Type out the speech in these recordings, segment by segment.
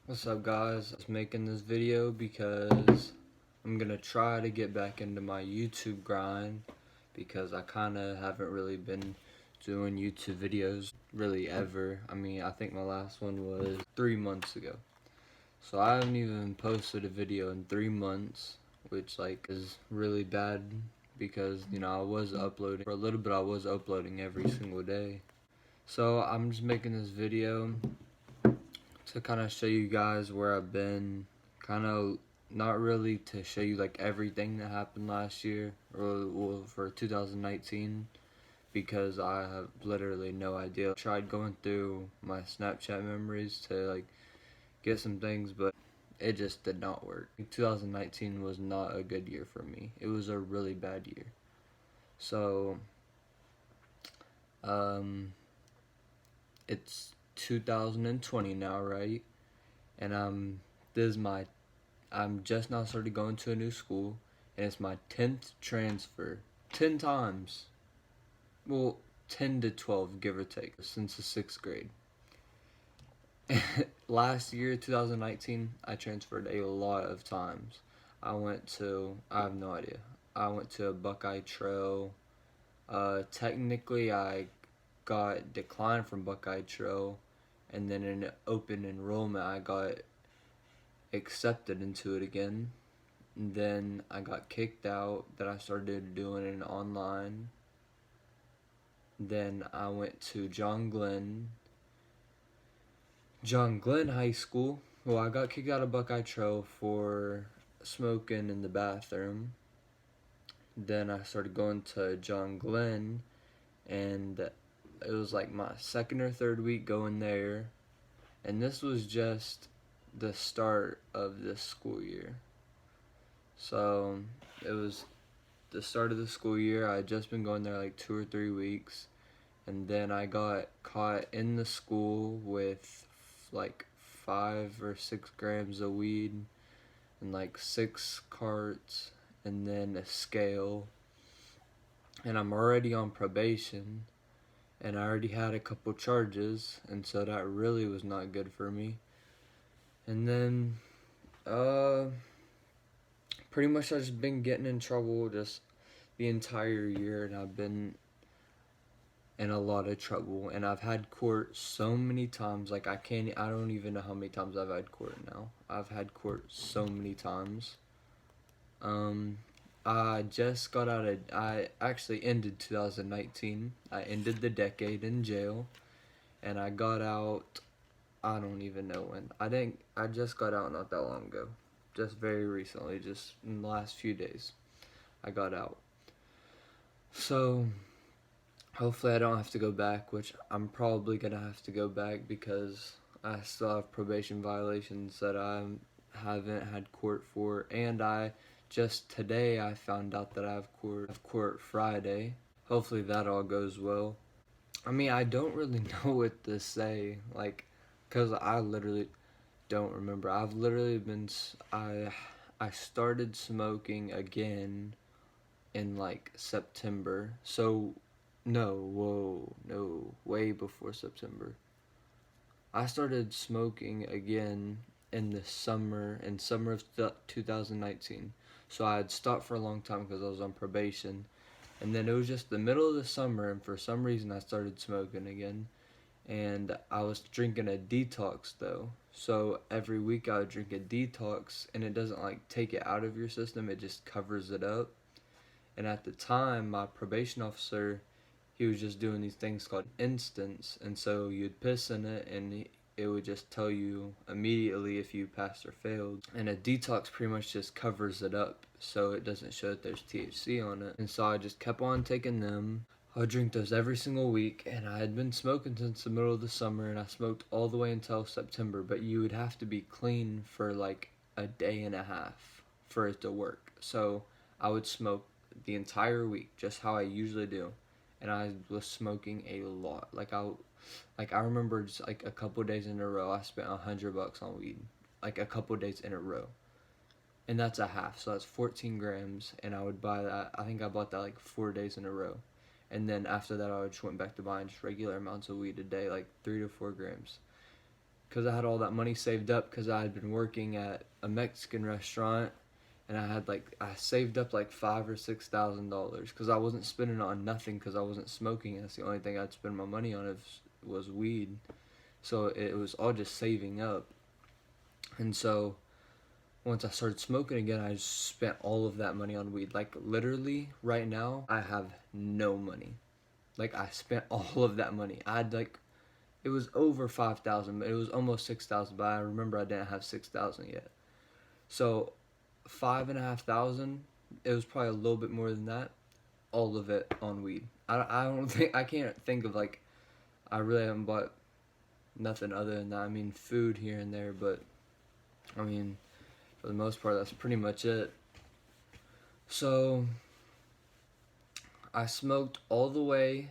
What's up, guys? I'm making this video because I'm gonna try to get back into my YouTube grind because I kinda haven't really been doing YouTube videos really ever. I think my last one was 3 months ago. So I haven't even posted a video in 3 months, which is really bad because I was uploading for a little bit. I was uploading every single day. So I'm just making this video to kind of show you guys where I've been, kind of not really to show you everything that happened last year or for 2019 because I have literally no idea. I tried going through my Snapchat memories to get some things, but it just did not work. 2019 was not a good year for me. It was a really bad year. So it's 2020 now, right? And I'm just now started going to a new school, and it's my 10th transfer. 10 times. Well, 10 to 12, give or take, since the 6th grade. Last year, 2019, I transferred a lot of times. I have no idea. I went to Buckeye Trail. Technically, I got declined from Buckeye Trail, and then in open enrollment, I got accepted into it again. And then I got kicked out. Then I started doing it online. Then I went to John Glenn High School. Well, I got kicked out of Buckeye Trail for smoking in the bathroom. Then I started going to John Glenn, and it was like my second or third week going there. And this was just the start of this school year. So it was the start of the school year. I had just been going there like 2 or 3 weeks, and then I got caught in the school with like 5 or 6 grams of weed and like 6 carts and then a scale, and I'm already on probation, and I already had a couple charges, and so that really was not good for me. And then pretty much I've just been getting in trouble just the entire year, and I've been in a lot of trouble, and I've had court so many times. I don't even know how many times I've had court now. I've had court so many times. I actually ended 2019. I ended the decade in jail, and I got out, I don't even know when. I just got out not that long ago. Just very recently, just in the last few days, I got out. So hopefully I don't have to go back, which I'm probably gonna have to go back because I still have probation violations that I haven't had court for, and just today I found out that I have court Friday. Hopefully that all goes well. I don't really know what to say, cause I literally don't remember. I started smoking again in September. So no, way before September. I started smoking again in summer of 2019. So I had stopped for a long time because I was on probation. And then it was just the middle of the summer, and for some reason I started smoking again. And I was drinking a detox though. So every week I would drink a detox, and it doesn't take it out of your system, it just covers it up. And at the time, my probation officer, he was just doing these things called instants, and so you'd piss in it, and it would just tell you immediately if you passed or failed. And a detox pretty much just covers it up, so it doesn't show that there's THC on it. And so I just kept on taking them. I would drink those every single week, and I had been smoking since the middle of the summer, and I smoked all the way until September, but you would have to be clean for a day and a half for it to work. So I would smoke the entire week, just how I usually do, and I was smoking a lot. I remember just a couple days in a row, I spent $100 on weed, a couple days in a row, and that's a half, so that's 14 grams, and I would buy that. I think I bought that 4 days in a row, and then after that, I just went back to buying just regular amounts of weed a day, 3 to 4 grams. because I had all that money saved up because I had been working at a Mexican restaurant, and I saved up like $5,000 or $6,000 because I wasn't spending on nothing because I wasn't smoking. That's the only thing I'd spend my money on was weed. So it was all just saving up. And so once I started smoking again, I just spent all of that money on weed. Like literally right now, I have no money. Like I spent all of that money. I had like it was over 5,000, but it was almost 6,000. But I remember I didn't have 6,000 yet. So 5,500. It was probably a little bit more than that. All of it on weed. I don't think I can't think of like I really haven't bought nothing other than that. I mean food here and there, but I mean for the most part that's pretty much it. So I smoked all the way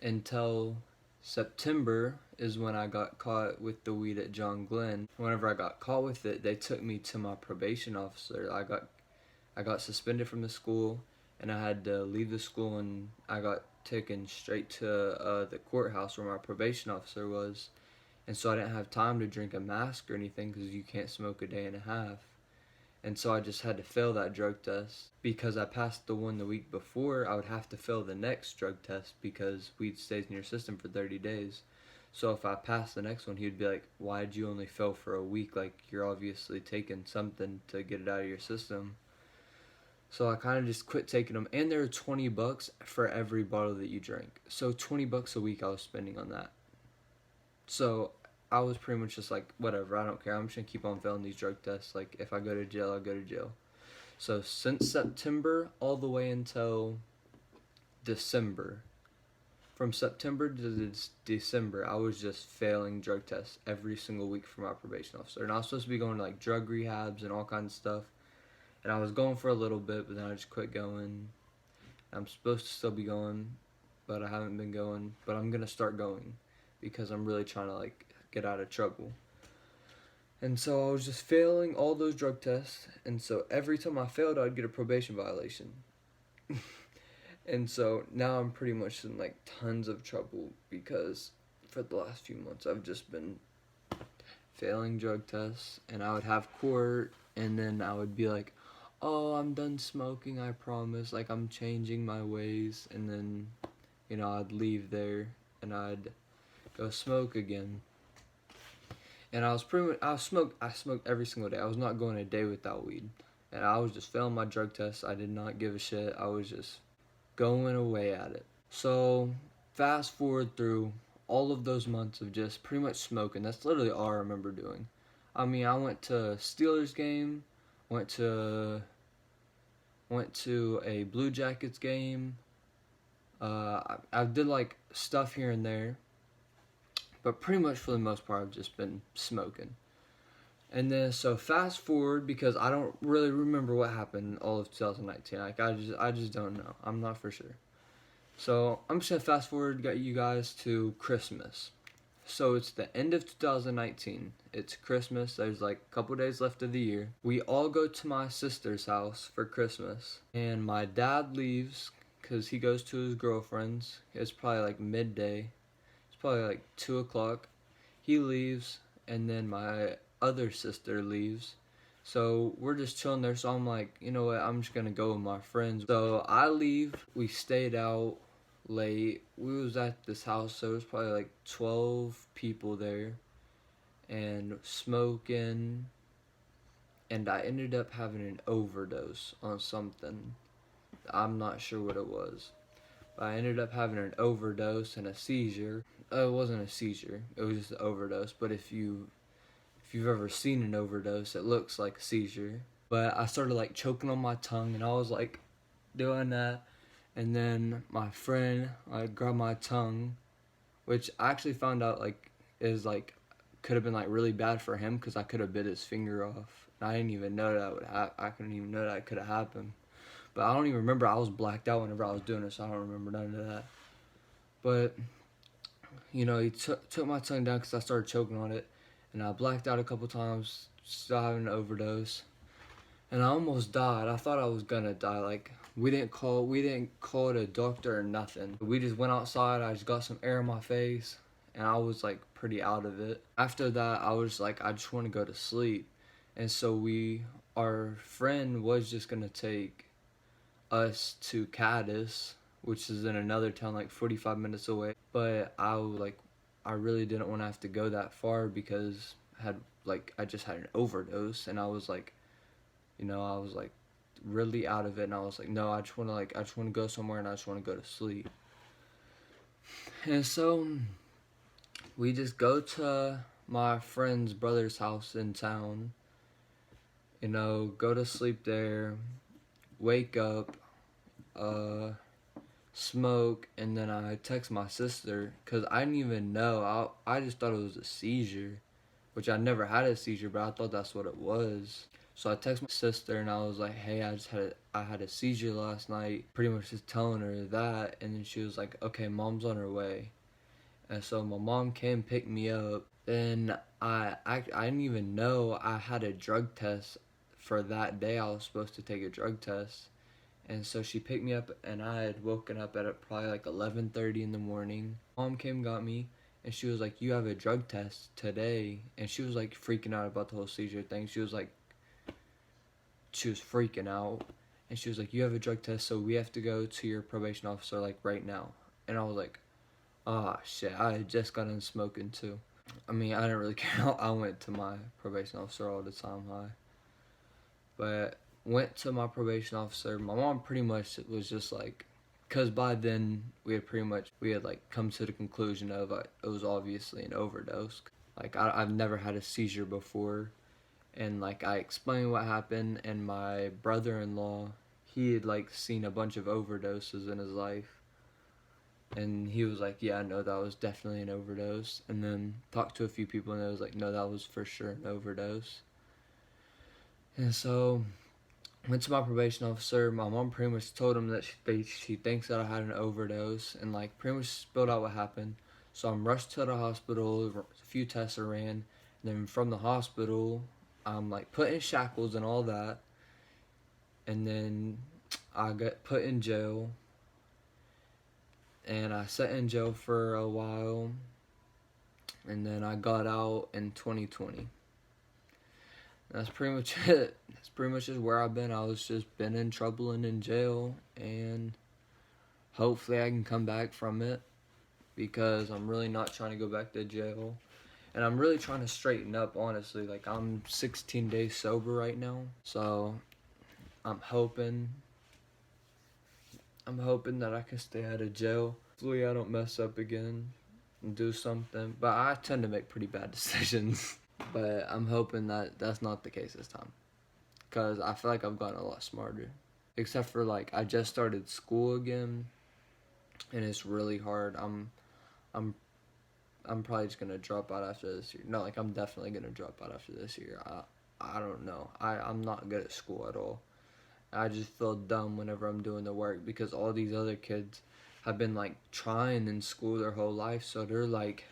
until September is when I got caught with the weed at John Glenn. Whenever I got caught with it, they took me to my probation officer. I got suspended from the school, and I had to leave the school, and I got taken straight to the courthouse where my probation officer was. And so I didn't have time to drink a mask or anything because you can't smoke a day and a half. And so I just had to fail that drug test. Because I passed the one the week before, I would have to fail the next drug test because weed stays in your system for 30 days. So if I passed the next one, he would be like, why did you only fail for a week? Like, you're obviously taking something to get it out of your system. So I kind of just quit taking them. And they're $20 for every bottle that you drink. So $20 a week I was spending on that. So I was pretty much just like, whatever, I don't care. I'm just going to keep on failing these drug tests. Like, if I go to jail, I'll go to jail. So since September all the way until December, from September to December, I was just failing drug tests every single week for my probation officer. And I was supposed to be going to like drug rehabs and all kinds of stuff. And I was going for a little bit, but then I just quit going. I'm supposed to still be going, but I haven't been going. But I'm going to start going because I'm really trying to like get out of trouble. And so I was just failing all those drug tests, and so every time I failed, I'd get a probation violation. And so now I'm pretty much in like tons of trouble because for the last few months I've just been failing drug tests, and I would have court, and then I would be like, oh, I'm done smoking, I promise, like I'm changing my ways, and then, I'd leave there, and I'd go smoke again. And I smoked every single day. I was not going a day without weed. And I was just failing my drug tests. I did not give a shit. I was just going away at it. So, fast forward through all of those months of just pretty much smoking. That's literally all I remember doing. I mean, I went to a Steelers game, went to a Blue Jackets game. I did like stuff here and there. But pretty much for the most part, I've just been smoking. And then, so fast forward, because I don't really remember what happened all of 2019. Like, I just don't know. I'm not for sure. So, I'm just going to fast forward you guys to Christmas. So, it's the end of 2019. It's Christmas. There's like a couple days left of the year. We all go to my sister's house for Christmas. And my dad leaves because he goes to his girlfriend's. It's probably like midday. Probably like 2 o'clock. He leaves, and then my other sister leaves. So we're just chilling there. So I'm like, you know what? I'm just gonna go with my friends. So I leave. We stayed out late. We was at this house, so it was probably like 12 people there, and smoking. And I ended up having an overdose on something. I'm not sure what it was. I ended up having an overdose and a seizure. It wasn't a seizure. It was just an overdose. But if you've ever seen an overdose, it looks like a seizure. But I started like choking on my tongue, and I was like doing that. And then my friend grabbed my tongue, which I actually found out like is like could have been like really bad for him because I could have bit his finger off. And I didn't even know that would happen. I couldn't even know that could have happened. But I don't even remember. I was blacked out whenever I was doing it, so I don't remember none of that. But, he took my tongue down because I started choking on it. And I blacked out a couple times, still having an overdose. And I almost died. I thought I was gonna die. Like, we didn't call the doctor or nothing. We just went outside. I just got some air in my face. and I was like pretty out of it. After that, I was like, I just want to go to sleep. And so our friend was just gonna take us to Cadiz, which is in another town like 45 minutes away. But I really didn't want to have to go that far because I just had an overdose, and I was like, I was like really out of it, and I was like, no, I just want to go somewhere, and I just want to go to sleep. And so we just go to my friend's brother's house in town, go to sleep there, wake up, smoke, and then I text my sister because I didn't even know. I just thought it was a seizure, which I never had a seizure, but I thought that's what it was. So I text my sister and I was like, hey, I had a seizure last night. Pretty much just telling her that, and then she was like, okay, mom's on her way. And so my mom came pick me up, and I didn't even know I had a drug test for that day. I was supposed to take a drug test. And so she picked me up, and I had woken up at probably like 11:30 in the morning. Mom came, got me, and she was like, you have a drug test today. And she was like freaking out about the whole seizure thing. She was freaking out. And she was like, you have a drug test, so we have to go to your probation officer like right now. And I was like, ah, shit, I had just gotten smoking too. I mean, I didn't really care. I went to my probation officer all the time, but went to my probation officer. My mom pretty much was just like, because by then we had like come to the conclusion of it was obviously an overdose. Like I've never had a seizure before, and like I explained what happened, and my brother-in-law, he had like seen a bunch of overdoses in his life. And he was like, yeah, no, that was definitely an overdose. And then talked to a few people, and they was like, no, that was for sure an overdose. And so went to my probation officer. My mom pretty much told him that she thinks that I had an overdose, and like pretty much spilled out what happened. So I'm rushed to the hospital. A few tests are ran. And then from the hospital, I'm like put in shackles and all that. And then I got put in jail. And I sat in jail for a while, and then I got out in 2020. That's pretty much it. That's pretty much just where I've been. I was just been in trouble and in jail, and hopefully I can come back from it, because I'm really not trying to go back to jail. And I'm really trying to straighten up, honestly. Like, I'm 16 days sober right now, so I'm hoping that I can stay out of jail. Hopefully I don't mess up again and do something. But I tend to make pretty bad decisions. But I'm hoping that that's not the case this time, because I feel like I've gotten a lot smarter. Except for like I just started school again, and it's really hard. I'm probably just gonna drop out after this year. No, like I'm definitely gonna drop out after this year. I don't know. I'm not good at school at all. I just feel dumb whenever I'm doing the work, because all these other kids have been like trying in school their whole life, so they're like,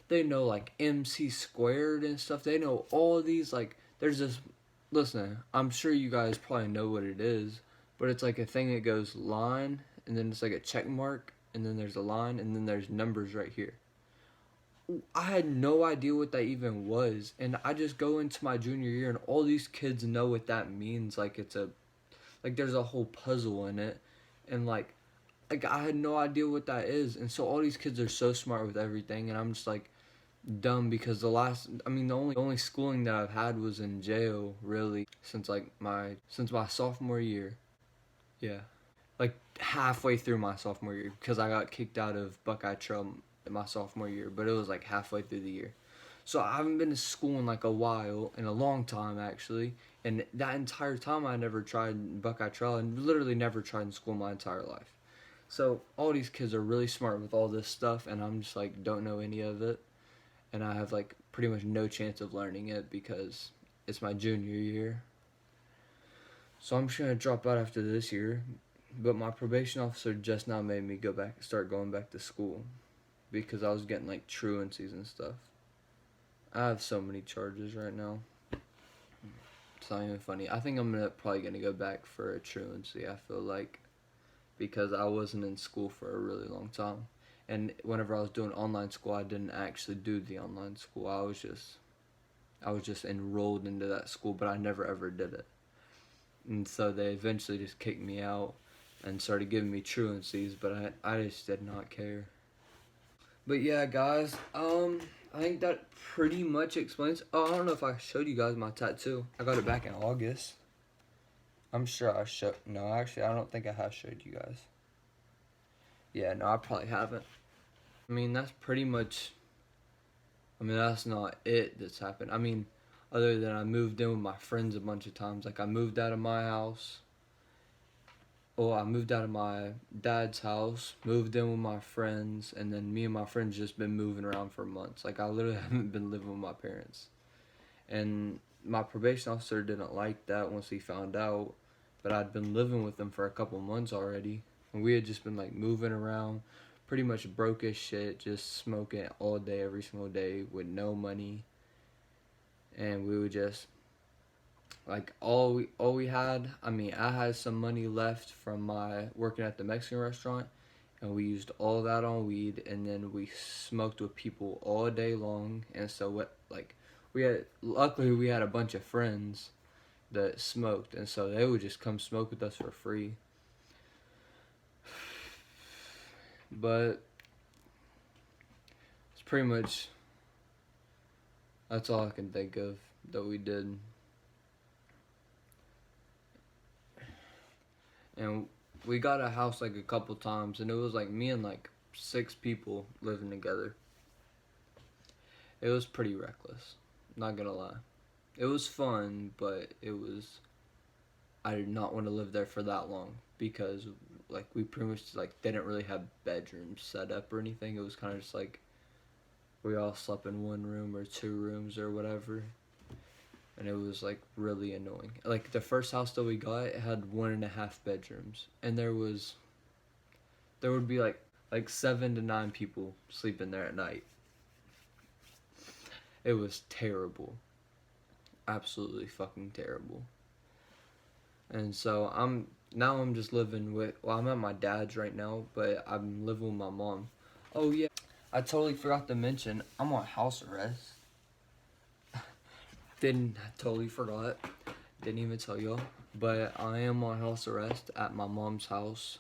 they know like MC squared and stuff. They know all these, like, there's this, listen, I'm sure you guys probably know what it is, but it's like a thing that goes line, and then it's like a check mark, and then there's a line, and then there's numbers right here. I had no idea what that even was, and I just go into my junior year, and all these kids know what that means. Like there's a whole puzzle in it, and like I had no idea what that is, and so all these kids are so smart with everything, and I'm just like dumb, because the only schooling that I've had was in jail, really, since my sophomore year. Yeah, like halfway through my sophomore year, because I got kicked out of Buckeye Trail in my sophomore year, but it was like halfway through the year. So I haven't been to school in like a while, in a long time actually, and that entire time I never tried Buckeye Trail, and literally never tried in school my entire life. So all these kids are really smart with all this stuff, and I'm just like don't know any of it, and I have like pretty much no chance of learning it because it's my junior year. So I'm just gonna drop out after this year, but my probation officer just now made me start going back to school, because I was getting like truancies and stuff. I have so many charges right now. It's not even funny. I think I'm probably gonna go back for a truancy. I feel like, because I wasn't in school for a really long time, And whenever I was doing online school, I didn't actually do the online school. I was just enrolled into that school, but I never ever did it. And so they eventually just kicked me out and started giving me truancies, but I just did not care. But yeah, guys, I think that pretty much explains. Oh, I don't know if I showed you guys my tattoo. I got it back in August. I'm sure I showed. No, actually, I don't think I have showed you guys. Yeah, no, I probably haven't. I mean, that's pretty much. I mean, that's not it that's happened. I mean, other than I moved in with my friends a bunch of times. Like, I moved out of my house. Oh, I moved out of my dad's house, moved in with my friends, and then me and my friends just been moving around for months. Like, I literally haven't been living with my parents. And my probation officer didn't like that once he found out, but I'd been living with them for a couple months already. And we had just been like moving around, pretty much broke as shit, just smoking all day, every single day with no money. And we would just like all we had, I mean, I had some money left from my working at the Mexican restaurant, and we used all that on weed, and then we smoked with people all day long. And so what, like, we had, luckily we had a bunch of friends that smoked, and so they would just come smoke with us for free. But it's pretty much, that's all I can think of that we did. And we got a house like a couple times, and it was like me and like 6 people living together. It was pretty reckless, not gonna lie. It was fun, but it was, I did not want to live there for that long because like we pretty much like didn't really have bedrooms set up or anything. It was kind of just like we all slept in one room or 2 rooms or whatever, and it was like really annoying. Like the first house that we got, it had 1.5 bedrooms, and there would be like 7 to 9 people sleeping there at night. It was terrible, absolutely fucking terrible. And so I'm just living with, well, I'm at my dad's right now, but I'm living with my mom. Oh yeah, I totally forgot to mention I'm on house arrest. Didn't Totally forgot. Didn't even tell y'all, but I am on house arrest at my mom's house.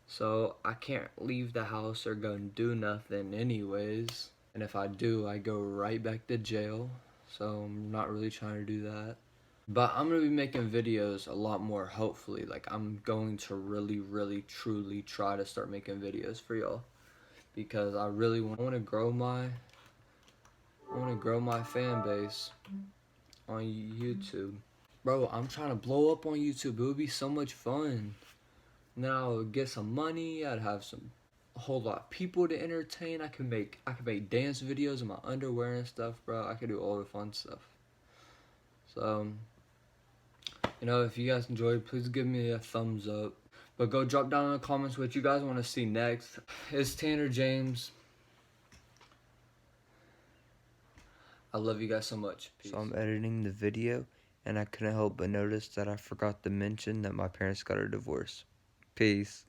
So I can't leave the house or go and do nothing anyways. And if I do, I go right back to jail. So I'm not really trying to do that. But I'm going to be making videos a lot more, hopefully. Like, I'm going to really, really, truly try to start making videos for y'all. Because I really want to grow my fan base on YouTube. Bro, I'm trying to blow up on YouTube. It would be so much fun. And then I would get some money. I'd have a whole lot of people to entertain. I could make dance videos in my underwear and stuff, bro. I could do all the fun stuff. So, if you guys enjoyed, please give me a thumbs up. But go drop down in the comments what you guys want to see next. It's Tanner James. I love you guys so much. Peace. So I'm editing the video, and I couldn't help but notice that I forgot to mention that my parents got a divorce. Peace.